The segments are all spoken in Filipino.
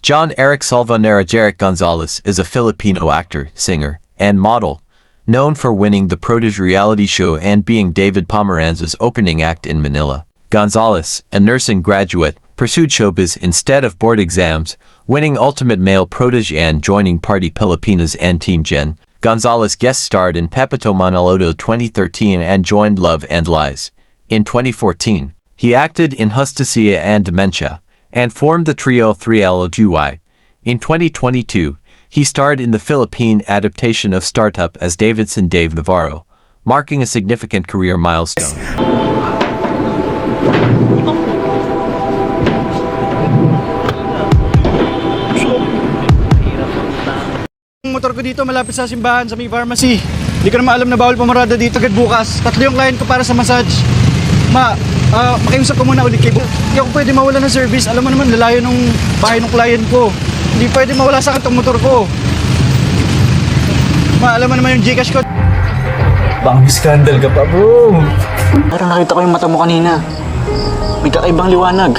John Eric Salvanera Jeric Gonzalez is a Filipino actor, singer, and model, known for winning the Protege reality show and being David Pomeranz's opening act in Manila. Gonzalez, a nursing graduate, pursued showbiz instead of board exams, winning Ultimate Male Protege and joining Party Pilipinas and Team Gen. Gonzalez guest starred in Pepito Manaloto 2013 and joined Love and Lies. In 2014, he acted in Justicia and Dementia, and formed the trio 3LGY. In 2022, he starred in the Philippine adaptation of Startup as Davidson Dave Navarro, marking a significant career milestone. Ang motor ko dito malapit sa simbahan sa may pharmacy. Hindi ko naman alam na bawal pumarada dito agad bukas. 3 yung client ko para sa massage. Makiusap ko muna ulit kay Bo. Hindi ako pwede mawala ng service. Alam mo naman, lalayo ng bahay ng client ko. Hindi pwede mawala sa akin itong motor ko. Alam mo naman yung Gcash ko. Baka may scandal ka pa, bro. Parang nakita ko yung mata mo kanina. May kakaibang liwanag.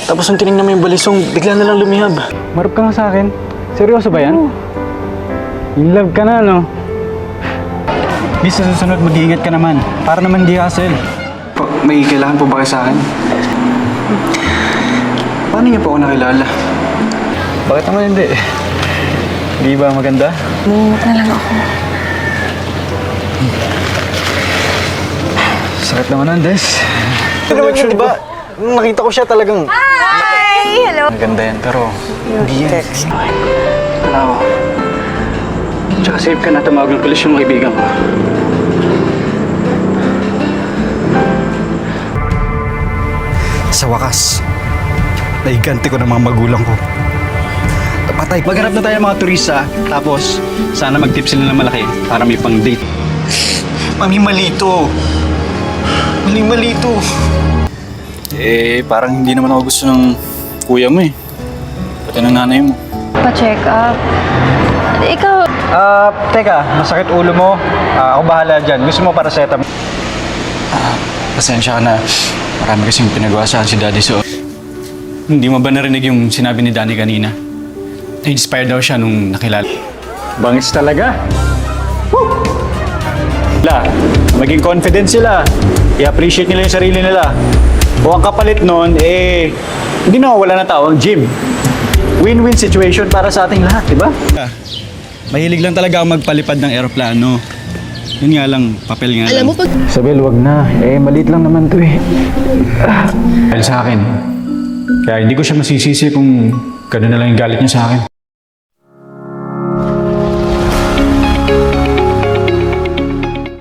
Tapos nung tinignan mo yung balisong, bigla na lang lumihab. Marap ka nga sa akin. Seryoso ba yan? In love ka na, no? Bis, sa susunod, mag-iingat ka naman. Para naman di hassle. May kailangan po ba kayo sa akin? Paano niyo po ako nakilala? Bakit naman hindi? Di ba maganda? Umiingat na lang ako. Sakit naman, Andes. Actually ba, nakita ko siya talagang... Hi! Hello! Maganda yan, pero hindi yan. Wala ko. Tsaka safe ka na tumawag ng pulis yung mga kaibigan ko. Sa wakas, naiganti ko ng mga magulang ko. Patay. Maghanap na tayo ng mga turista, tapos sana mag-tip sila ng malaki para may pang-date. Mali-malito. Mali-malito. Parang hindi naman ako gusto ng kuya mo eh. Pati ng nanay mo. Pa-check up. Ikaw, Teka, masakit ulo mo. Ako bahala dyan. Gusto mo para setup? Pasensya ka na. Marami kasing pinagawa sa akin si Daddy, so... Hindi mo ba narinig yung sinabi ni Danny kanina? Na-inspire daw siya nung nakilala. Bangis talaga. Woo! Maging confident sila. I-appreciate nila yung sarili nila. O ang kapalit nun, hindi na wala na tao ang gym. Win-win situation para sa ating lahat, di ba? Mahilig lang talaga ako magpalipad ng eroplano. Yun nga lang, papel nga lang. Isabel, wag na. Maliit lang naman to eh. Dahil sa akin. Kaya hindi ko siya masisisi kung gano'n na lang yung galit niya sa akin.